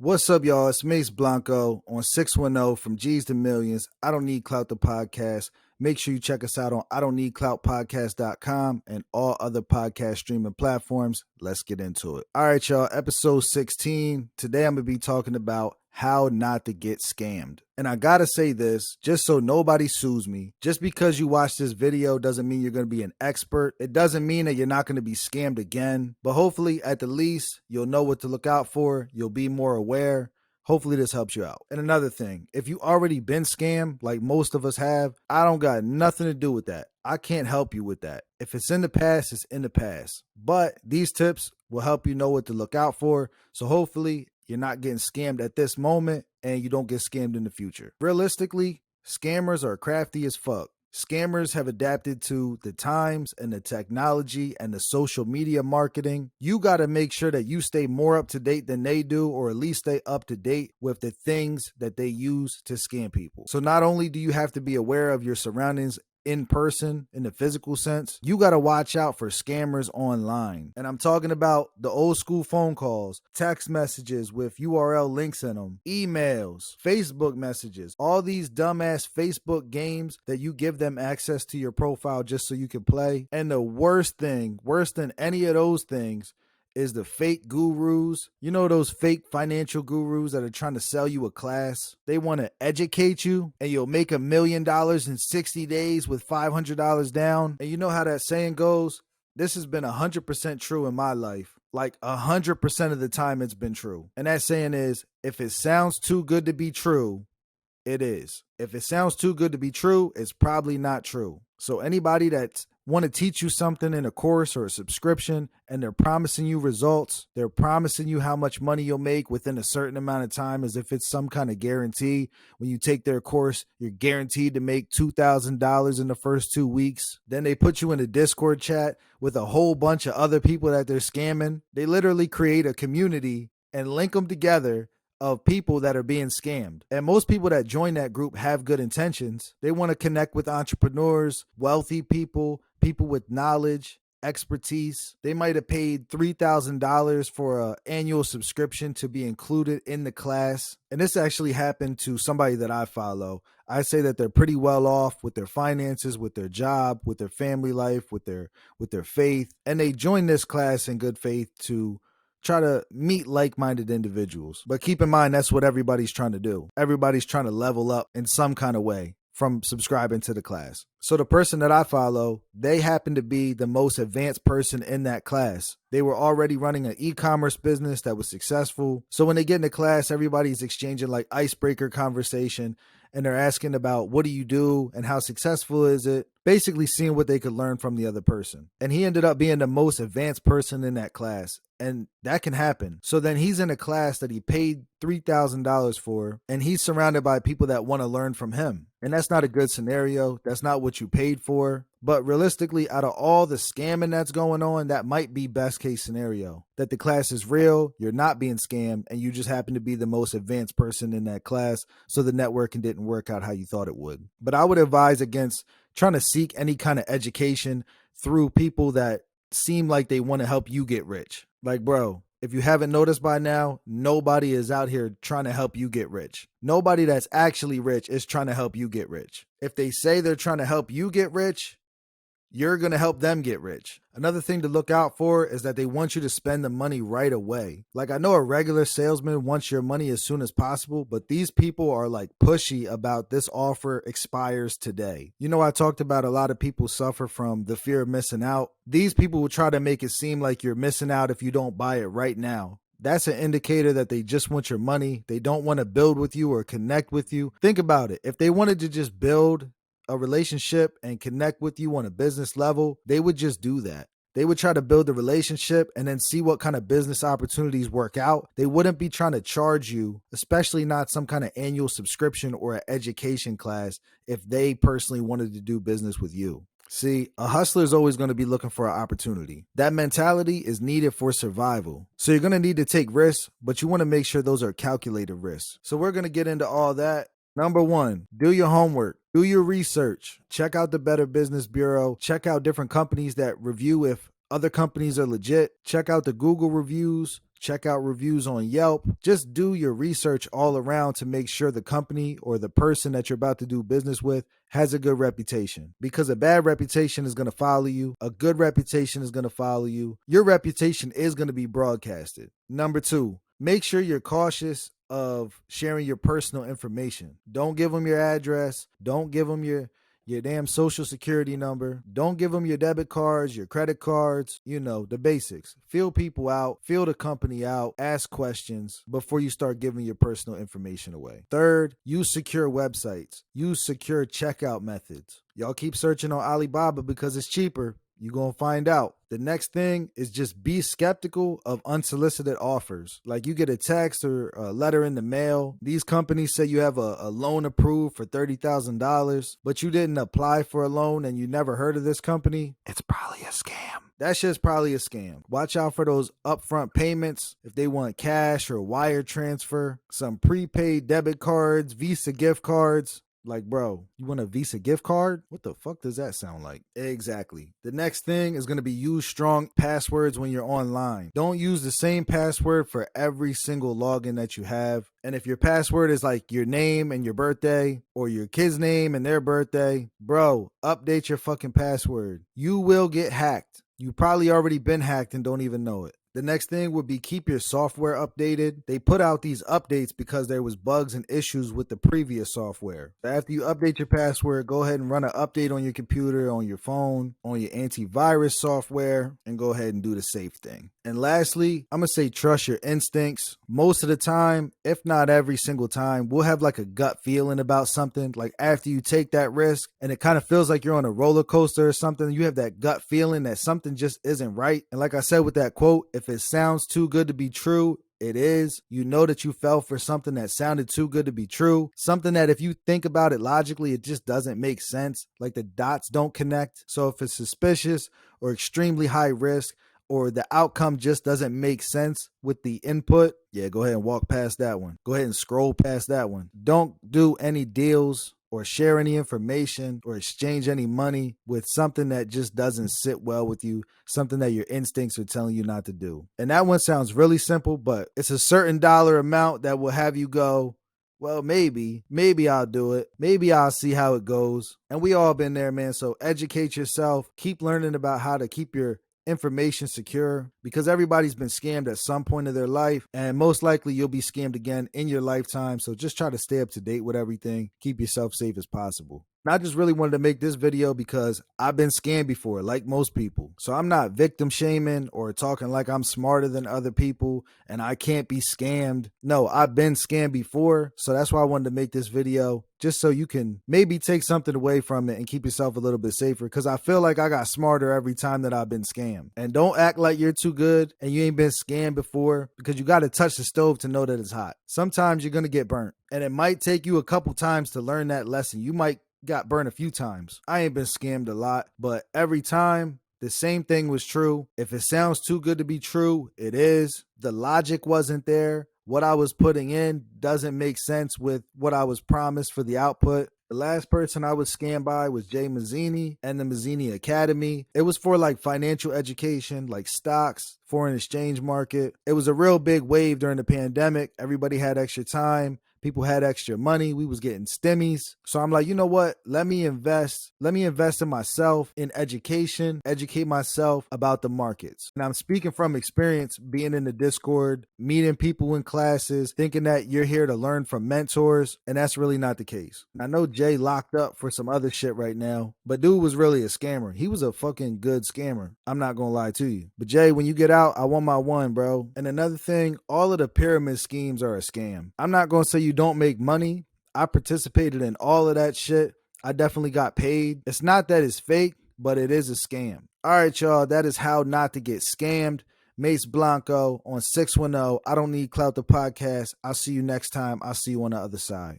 What's up, y'all? It's Mace Blanco on 610 from G's to Millions. I Don't Need Clout, the podcast. Make sure you check us out on IDon'tNeedCloutPodcast.com and all other podcast streaming platforms. Let's get into it. All right, y'all. Episode 16. Today I'm going to be talking about how not to get scammed. And I got to say this just so nobody sues me. Just because you watch this video doesn't mean you're going to be an expert. It doesn't mean that you're not going to be scammed again. But hopefully, at the least, you'll know what to look out for. You'll be more aware. Hopefully this helps you out. And another thing, if you already been scammed, like most of us have, I don't got nothing to do with that. I can't help you with that. If it's in the past, it's in the past. But these tips will help you know what to look out for. So hopefully you're not getting scammed at this moment and you don't get scammed in the future. Realistically, scammers are crafty as fuck. Scammers have adapted to the times and the technology and the social media marketing. You got to make sure that you stay more up to date than they do, or at least stay up to date with the things that they use to scam people. So not only do you have to be aware of your surroundings in person, in the physical sense, you got to watch out for scammers online. And I'm talking about the old school phone calls, text messages with URL links in them, emails, Facebook messages, all these dumbass Facebook games that you give them access to your profile just so you can play. And the worst thing, worse than any of those things, is the fake gurus. You know those fake financial gurus that are trying to sell you a class? They want to educate you and you'll make $1 million in 60 days with $500 down. And you know how that saying goes? This has been 100% true in my life. Like 100% of the time it's been true. And that saying is, if it sounds too good to be true, it is. If it sounds too good to be true, it's probably not true. So anybody that's want to teach you something in a course or a subscription and they're promising you results, they're promising you how much money you'll make within a certain amount of time as if it's some kind of guarantee. When you take their course, you're guaranteed to make $2,000 in the first 2 weeks. Then they put you in a Discord chat with a whole bunch of other people that they're scamming. They literally create a community and link them together of people that are being scammed. And most people that join that group have good intentions. They want to connect with entrepreneurs, wealthy people, people with knowledge, expertise. They might have paid $3,000 for an annual subscription to be included in the class. And this actually happened to somebody that I follow. I say that they're pretty well off with their finances, with their job, with their family life, with their faith. And they joined this class in good faith to try to meet like-minded individuals. But keep in mind, that's what everybody's trying to do. Everybody's trying to level up in some kind of way from subscribing to the class. So the person that I follow, they happen to be the most advanced person in that class. They were already running an e-commerce business that was successful. So when they get into class, everybody's exchanging like icebreaker conversation and they're asking about what do you do and how successful is it? Basically seeing what they could learn from the other person. And he ended up being the most advanced person in that class. And that can happen. So then he's in a class that he paid $3,000 for, and he's surrounded by people that want to learn from him. And that's not a good scenario. That's not what you paid for. But realistically, out of all the scamming that's going on, that might be best case scenario. That the class is real, you're not being scammed, and you just happen to be the most advanced person in that class, so the networking didn't work out how you thought it would. But I would advise against trying to seek any kind of education through people that seem like they want to help you get rich. Like, bro, if you haven't noticed by now, nobody is out here trying to help you get rich. Nobody that's actually rich is trying to help you get rich. If they say they're trying to help you get rich, you're going to help them get rich. Another thing to look out for is that they want you to spend the money right away. Like, I know a regular salesman wants your money as soon as possible, but these people are like pushy about this offer expires today. You know, I talked about a lot of people suffer from the fear of missing out. These people will try to make it seem like you're missing out if you don't buy it right now. That's an indicator that they just want your money. They don't want to build with you or connect with you. Think about it. If they wanted to just build a relationship and connect with you on a business level, they would just do that. They would try to build a relationship and then see what kind of business opportunities work out. They wouldn't be trying to charge you, especially not some kind of annual subscription or an education class, if they personally wanted to do business with you. See, a hustler is always going to be looking for an opportunity. That mentality is needed for survival. So you're going to need to take risks, but you want to make sure those are calculated risks. So we're going to get into all that. Number one, do your homework. Do your research. Check out the Better Business Bureau. Check out different companies that review if other companies are legit. Check out the Google reviews. check out reviews on Yelp. Just do your research all around to make sure the company or the person that you're about to do business with has a good reputation, because a bad reputation is going to follow you. A good reputation is going to follow you. Your reputation is going to be broadcasted. Number 2, make sure you're cautious of sharing your personal information. Don't give them your address. Don't give them your damn social security number. Don't give them your debit cards, your credit cards, the basics. Feel people out, feel the company out, ask questions before you start giving your personal information away. Third, use secure websites. Use secure checkout methods. Y'all keep searching on Alibaba because it's cheaper. You're going to find out. The next thing is just be skeptical of unsolicited offers. Like you get a text or a letter in the mail. These companies say you have a loan approved for $30,000, but you didn't apply for a loan and you never heard of this company. It's probably a scam. That shit's probably a scam. Watch out for those upfront payments. If they want cash or wire transfer, some prepaid debit cards, Visa gift cards. Like, bro, you want a Visa gift card? What the fuck does that sound like? Exactly. The next thing is going to be use strong passwords when you're online. Don't use the same password for every single login that you have. And if your password is like your name and your birthday, or your kid's name and their birthday, bro, update your fucking password. You will get hacked. You probably already been hacked and don't even know it. The next thing would be keep your software updated. They put out these updates because there was bugs and issues with the previous software. After you update your password, go ahead and run an update on your computer, on your phone, on your antivirus software, and go ahead and do the safe thing. And lastly, I'm going to say trust your instincts. Most of the time, if not every single time, we'll have like a gut feeling about something. Like after you take that risk and it kind of feels like you're on a roller coaster or something, you have that gut feeling that something just isn't right. And like I said with that quote, if it sounds too good to be true, it is. You know that you fell for something that sounded too good to be true. Something that if you think about it logically, it just doesn't make sense. Like the dots don't connect. So if it's suspicious or extremely high risk, or the outcome just doesn't make sense with the input, yeah, go ahead and walk past that one. Go ahead and scroll past that one. Don't do any deals or share any information or exchange any money with something that just doesn't sit well with you, something that your instincts are telling you not to do. And that one sounds really simple, but it's a certain dollar amount that will have you go, well, maybe I'll do it. Maybe I'll see how it goes. And we all been there, man. So educate yourself. Keep learning about how to keep your information secure, because everybody's been scammed at some point of their life, and most likely you'll be scammed again in your lifetime. So just try to stay up to date with everything. Keep yourself safe as possible. And I just really wanted to make this video because I've been scammed before, like most people. So I'm not victim shaming or talking like I'm smarter than other people and I can't be scammed. No, I've been scammed before. So that's why I wanted to make this video, just so you can maybe take something away from it and keep yourself a little bit safer. Because I feel like I got smarter every time that I've been scammed. And don't act like you're too good and you ain't been scammed before, because you got to touch the stove to know that it's hot. Sometimes you're going to get burnt, and it might take you a couple times to learn that lesson. You might got burned a few times. I ain't been scammed a lot, but every time the same thing was true. If it sounds too good to be true, it is. The logic wasn't there. What I was putting in doesn't make sense with what I was promised for the output. The last person I was scammed by was Jay Mazzini and the Mazzini Academy. It was for like financial education, like stocks, foreign exchange market. It was a real big wave during the pandemic. Everybody had extra time. People had extra money. We was getting stimmies. So I'm like, you know what? Let me invest. Let me invest in myself, in education, educate myself about the markets. And I'm speaking from experience, being in the Discord, meeting people in classes, thinking that you're here to learn from mentors. And that's really not the case. I know Jay locked up for some other shit right now, but dude was really a scammer. He was a fucking good scammer. I'm not going to lie to you. But Jay, when you get out, I want my one, bro. And another thing, all of the pyramid schemes are a scam. I'm not going to say you don't make money. I participated in all of that shit. I definitely got paid. It's not that it's fake, but it is a scam. All right, y'all. That is how not to get scammed. Mace Blanco on 610. I Don't Need Clout, the podcast. I'll see you next time. I'll see you on the other side.